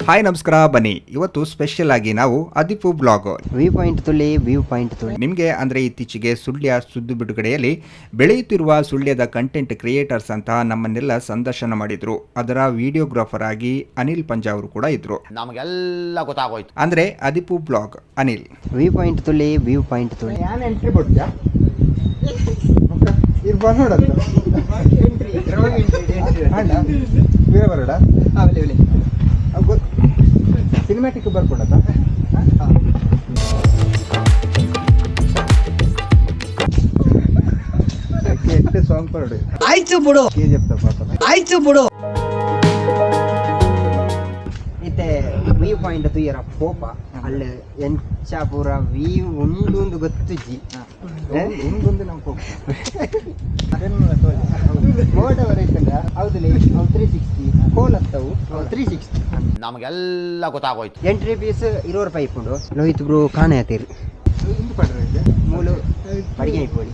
Hi ನಮಸ್ಕಾರ, ಬನ್ನಿ ಇವತ್ತು ಸ್ಪೆಷಲ್ ಆಗಿ ನಾವು ಅದಿಪು ಬ್ಲಾಗ್ ವ್ಯೂ ಪಾಯಿಂಟ್ ತುಳಿ ನಿಮಗೆ ಅಂದರೆ ಇತ್ತೀಚೆಗೆ ಸುಳ್ಯ ಸುದ್ದಿ ಬಿಡುಗಡೆಯಲ್ಲಿ ಬೆಳೆಯುತ್ತಿರುವ ಸುಳ್ಯದ ಕಂಟೆಂಟ್ ಕ್ರಿಯೇಟರ್ಸ್ ಅಂತ ನಮ್ಮನ್ನೆಲ್ಲ ಸಂದರ್ಶನ ಮಾಡಿದ್ರು. ಅದರ ವಿಡಿಯೋಗ್ರಾಫರ್ ಆಗಿ ಅನಿಲ್ ಪಂಜಾ ಅವರು ಕೂಡ ಇದ್ರು. ನಮಗೆಲ್ಲ ಗೊತ್ತಾಗೋಯ್ತು. ಅಂದ್ರೆ ಅದಿಪು ಬ್ಲಾಗ್ ಅನಿಲ್ ವ್ಯೂ ಪಾಯಿಂಟ್ ತುಳಿ ಯಾನ್ ಎಂಟ್ರಿ ಕೊಡ್ತೀಯಾ ಇದು ಬಂದ್ಬಿಡತ್ತ ಬೇರೆ ಬರಡ ಸಿನಿಮ್ಯಾಟಿಕ್ ಬರ್ಕೊಡತ್ತ ಎಷ್ಟು ಸಾಂಗ್ ಪರಡು ಆಯ್ತು ಬಿಡು KGF ಪಾಪ ಆಯ್ತು ಬಿಡು ಇತ್ತೆ ವ್ಯೂ ಪಾಯಿಂಟ್ ತುಯ್ಯರ ಪೋಪ ಅಲ್ಲಿ ಎಂಚಾಪುರ ವ್ಯೂ ಉಂಡು ಗೊತ್ತುಜ್ಜಿ ಒಂದು ನಮ್ಮ ಪೋಪ ಮೋಟವರ್ ಐತಂಗ ಹೌದಲ್ಲಿ ಅವು 360 ಕೋಲ್ ಹತ್ತವು 360 ನಮಗೆಲ್ಲ ಗೊತ್ತಾಗೋಯ್ತು. ಎಂಟ್ರಿ ಫೀಸ್ 20 ರೂಪಾಯಿ ಇಪ್ಪುಂಡು ಲೋಹಿತ್ ಬ್ರೋ ಕಾಣೆ ಆತೀರಿ ಇಂದು ಪಡ್ರೆ ಮೂಲು ಅಡಿಗೆ ಇಪ್ಪೋಡಿ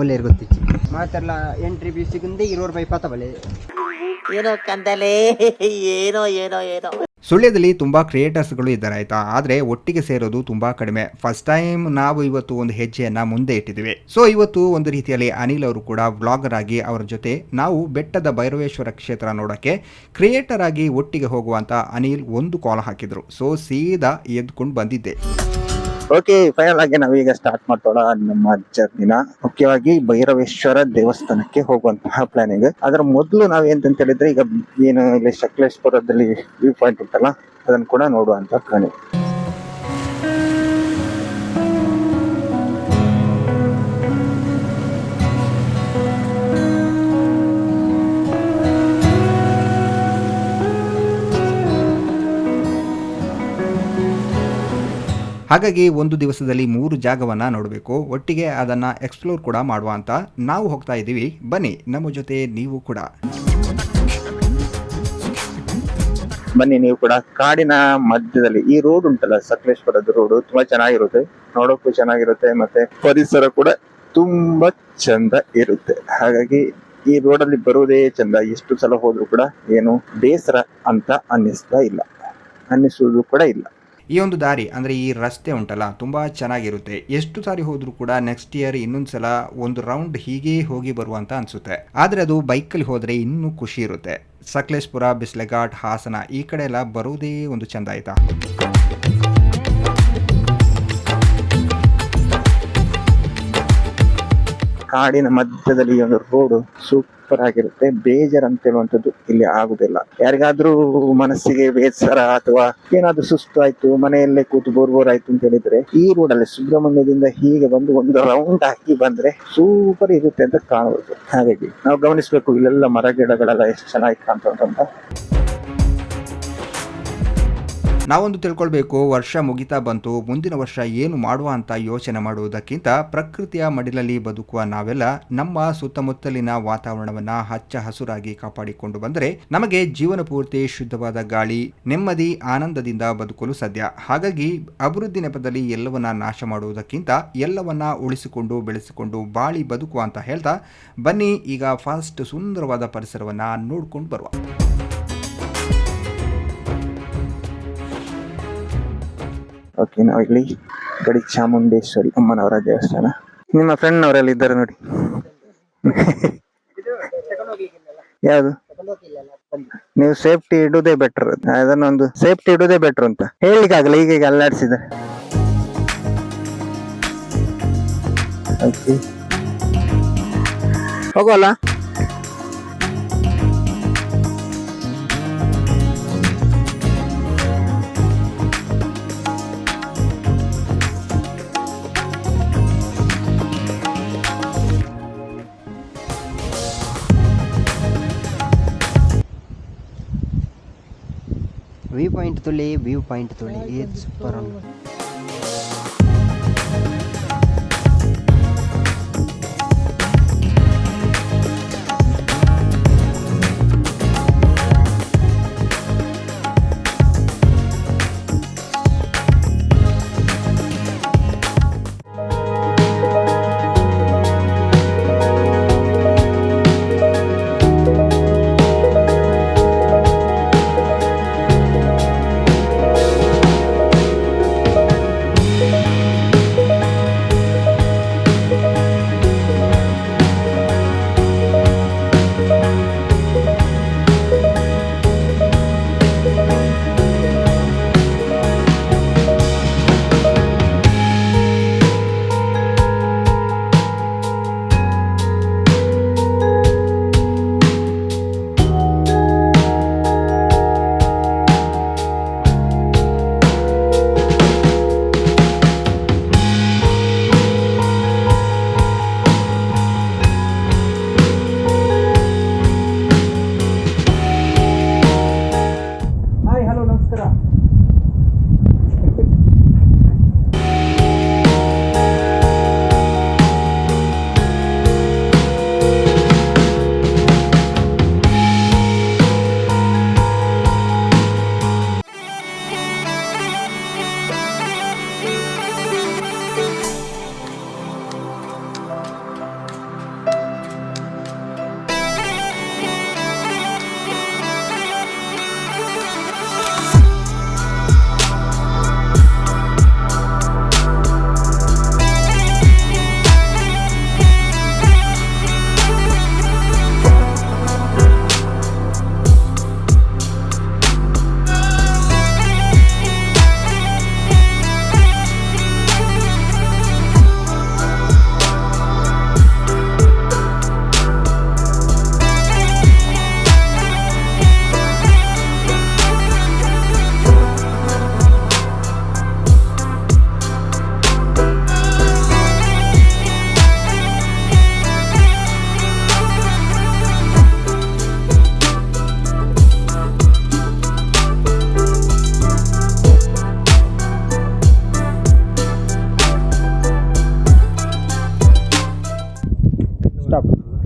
ಒಳ್ಳೆಯರು ಗೊತ್ತಿಚ್ಚಿ ಮಾತ್ರಲ್ಲ ಎಂಟ್ರಿ ಫೀಸ್ ಸಿಗಂದೆ 20 ರೂಪಾಯಿ ಪತ್ತಬಲೆ ಏನೋ ಕಂದಲೆ ಏನೋ ಏನೋ ಏನೋ. ಸುಳ್ಯದಲ್ಲಿ ತುಂಬಾ ಕ್ರಿಯೇಟರ್ಸ್ಗಳು ಇದ್ದಾರೆ ಆಯ್ತಾ, ಆದರೆ ಒಟ್ಟಿಗೆ ಸೇರೋದು ತುಂಬಾ ಕಡಿಮೆ. ಫಸ್ಟ್ ಟೈಮ್ ನಾವು ಇವತ್ತು ಒಂದು ಹೆಜ್ಜೆಯನ್ನ ಮುಂದೆ ಇಟ್ಟಿದ್ದೀವಿ. ಸೊ ಇವತ್ತು ಒಂದು ರೀತಿಯಲ್ಲಿ ಅನಿಲ್ ಅವರು ಕೂಡ ವ್ಲಾಗರ್ ಆಗಿ ಅವರ ಜೊತೆ ನಾವು ಬೆಟ್ಟದ ಭೈರವೇಶ್ವರ ಕ್ಷೇತ್ರ ನೋಡಕ್ಕೆ ಕ್ರಿಯೇಟರ್ ಆಗಿ ಒಟ್ಟಿಗೆ ಹೋಗುವಂತ ಅನಿಲ್ ಒಂದು ಕಾಲ್ ಹಾಕಿದ್ರು. ಸೊ ಸೀದಾ ಎದ್ಕೊಂಡು ಬಂದಿದ್ದೆ. ಓಕೆ, ಫೈನಲ್ ಆಗಿ ನಾವೀಗ ಸ್ಟಾರ್ಟ್ ಮಾಡ್ತೋಣ ನಮ್ಮ ಜರ್ನಿನ. ಮುಖ್ಯವಾಗಿ ಭೈರವೇಶ್ವರ ದೇವಸ್ಥಾನಕ್ಕೆ ಹೋಗುವಂತಹ ಪ್ಲಾನಿಂಗ್. ಅದರ ಮೊದಲು ನಾವೇಂತ ಹೇಳಿದ್ರೆ ಈಗ ಏನು ಇಲ್ಲಿ ಸಕಲೇಶ್ಪುರದಲ್ಲಿ ವ್ಯೂ ಪಾಯಿಂಟ್ ಉಂಟಲ್ಲ, ಅದನ್ನು ಕೂಡ ನೋಡುವಂತ ಪ್ಲಾನಿಂಗ್. ಹಾಗಾಗಿ ಒಂದು ದಿವಸದಲ್ಲಿ 3 ಜಾಗವನ್ನ ನೋಡಬೇಕು, ಒಟ್ಟಿಗೆ ಅದನ್ನ ಎಕ್ಸ್ಪ್ಲೋರ್ ಕೂಡ ಮಾಡುವ ಅಂತ ನಾವು ಹೋಗ್ತಾ ಇದ್ದೀವಿ. ಬನ್ನಿ ನಮ್ಮ ಜೊತೆ ನೀವು ಕೂಡ. ಬನ್ನಿ ನೀವು ಕೂಡ. ಕಾಡಿನ ಮಧ್ಯದಲ್ಲಿ ಈ ರೋಡ್ ಉಂಟಲ್ಲ, ಸಕಲೇಶ್ಪುರದ ರೋಡ್ ತುಂಬಾ ಚೆನ್ನಾಗಿರುತ್ತೆ, ನೋಡೋಕ್ಕೂ ಚೆನ್ನಾಗಿರುತ್ತೆ, ಮತ್ತೆ ಪರಿಸರ ಕೂಡ ತುಂಬಾ ಚಂದ ಇರುತ್ತೆ. ಹಾಗಾಗಿ ಈ ರೋಡಲ್ಲಿ ಬರುವುದೇ ಚಂದ. ಎಷ್ಟು ಸಲ ಹೋದ್ರು ಕೂಡ ಏನು ಬೇಸರ ಅಂತ ಅನ್ನಿಸುವುದು ಕೂಡ ಇಲ್ಲ. ಈ ಒಂದು ದಾರಿ ಅಂದರೆ ಈ ರಸ್ತೆ ಉಂಟಲ್ಲ ತುಂಬ ಚೆನ್ನಾಗಿರುತ್ತೆ. ಎಷ್ಟು ಸಾರಿ ಹೋದರೂ ಕೂಡ ನೆಕ್ಸ್ಟ್ ಇಯರ್ ಇನ್ನೊಂದ್ಸಲ ಒಂದು ರೌಂಡ್ ಹೀಗೆ ಹೋಗಿ ಬರುವಂತ ಅನ್ಸುತ್ತೆ. ಆದರೆ ಅದು ಬೈಕಲ್ಲಿ ಹೋದರೆ ಇನ್ನೂ ಖುಷಿ ಇರುತ್ತೆ. ಸಕಲೇಶ್ಪುರ, ಬಿಸ್ಲೆಘಾಟ್, ಹಾಸನ ಈ ಕಡೆ ಎಲ್ಲ ಬರುವುದೇ ಒಂದು ಚಂದ ಆಯ್ತಾ. ಕಾಡಿನ ಮಧ್ಯದಲ್ಲಿ ಈ ಒಂದು ರೋಡ್ ಸೂಪರ್ ಆಗಿರುತ್ತೆ. ಬೇಜಾರ್ ಅಂತ ಹೇಳುವಂಥದ್ದು ಇಲ್ಲಿ ಆಗುದಿಲ್ಲ. ಯಾರಿಗಾದ್ರೂ ಮನಸ್ಸಿಗೆ ಬೇಸರ ಅಥವಾ ಏನಾದ್ರೂ ಸುಸ್ತು ಆಯ್ತು, ಮನೆಯಲ್ಲೇ ಕೂತು ಬೋರ್ ಆಯ್ತು ಅಂತ ಹೇಳಿದ್ರೆ ಈ ರೋಡ್ ಅಲ್ಲಿ ಸುಬ್ರಹ್ಮಣ್ಯದಿಂದ ಹೀಗೆ ಬಂದು ಒಂದು ರೌಂಡ್ ಹಾಕಿ ಬಂದ್ರೆ ಸೂಪರ್ ಇರುತ್ತೆ ಅಂತ ಕಾಣಬಹುದು. ಹಾಗಾಗಿ ನಾವು ಗಮನಿಸ್ಬೇಕು, ಇಲ್ಲೆಲ್ಲ ಮರ ಗಿಡಗಳೆಲ್ಲ ಎಷ್ಟು ಚೆನ್ನಾಗಿ ಕಾಣ್ತಂತ. ನಾವೊಂದು ತಿಳ್ಕೊಳ್ಬೇಕು, ವರ್ಷ ಮುಗಿತಾ ಬಂತು, ಮುಂದಿನ ವರ್ಷ ಏನು ಮಾಡುವ ಅಂತ ಯೋಚನೆ ಮಾಡುವುದಕ್ಕಿಂತ ಪ್ರಕೃತಿಯ ಮಡಿಲಲ್ಲಿ ಬದುಕುವ ನಾವೆಲ್ಲ ನಮ್ಮ ಸುತ್ತಮುತ್ತಲಿನ ವಾತಾವರಣವನ್ನ ಹಚ್ಚ ಹಸುರಾಗಿ ಕಾಪಾಡಿಕೊಂಡು ಬಂದರೆ ನಮಗೆ ಜೀವನ ಪೂರ್ತಿ ಶುದ್ಧವಾದ ಗಾಳಿ, ನೆಮ್ಮದಿ, ಆನಂದದಿಂದ ಬದುಕಲು ಸಾಧ್ಯ. ಹಾಗಾಗಿ ಅಭಿವೃದ್ಧಿ ನೆಪದಲ್ಲಿ ಎಲ್ಲವನ್ನ ನಾಶ ಮಾಡುವುದಕ್ಕಿಂತ ಎಲ್ಲವನ್ನ ಉಳಿಸಿಕೊಂಡು ಬೆಳೆಸಿಕೊಂಡು ಬಾಳಿ ಬದುಕುವ ಅಂತ ಹೇಳ್ತಾ ಬನ್ನಿ ಈಗ ಫಾಸ್ಟ್ ಸುಂದರವಾದ ಪರಿಸರವನ್ನ ನೋಡ್ಕೊಂಡು ಬರುವ. ಓಕೆ, ನಾವು ಇಲ್ಲಿ ಗಡಿ ಚಾಮುಂಡೇಶ್ವರಿ ಅಮ್ಮನವರ ದೇವಸ್ಥಾನ. ನಿಮ್ಮ ಫ್ರೆಂಡ್ ಅವರೆಲ್ಲ ಇದ್ದಾರೆ ನೋಡಿ. ಯಾವುದು ನೀವು ಸೇಫ್ಟಿ ಇಡುವುದೇ ಬೆಟರ್, ಅದನ್ನೊಂದು ಸೇಫ್ಟಿ ಇಡುವುದೇ ಬೆಟರ್ ಅಂತ ಹೇಳಿಕ್ಕಾಗಲ್ಲ. ಈಗ ಅಲ್ಲಾಡಿಸಿದೆ. ಹೋಗೋಲ್ಲ. ವ್ಯೂ ಪಾಯಿಂಟ್ ತುಳಿ ಇದು ಸೂಪರ್ ಉಂಟು.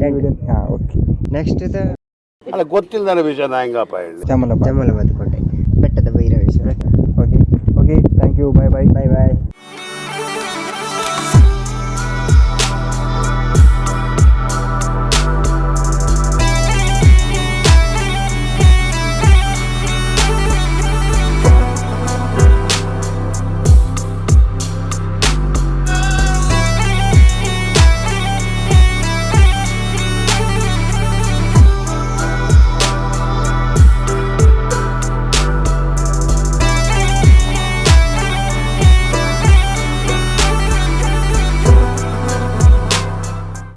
ಹಾಂ ಓಕೆ. ನೆಕ್ಸ್ಟ್ ಅಲ್ಲ ಗೊತ್ತಿಲ್ಲದ ವಿಷಯ ನಾ ಹೆಂಗಪ್ಪ ಹೇಳಿ. ಚಾಮಲಬಾದ್. ಚಮಲಬಾದ್ ಕೋಟೆ, ಬೆಟ್ಟದ Bhairaveshwara. Okay okay, thank you, bye bye. Bye bye.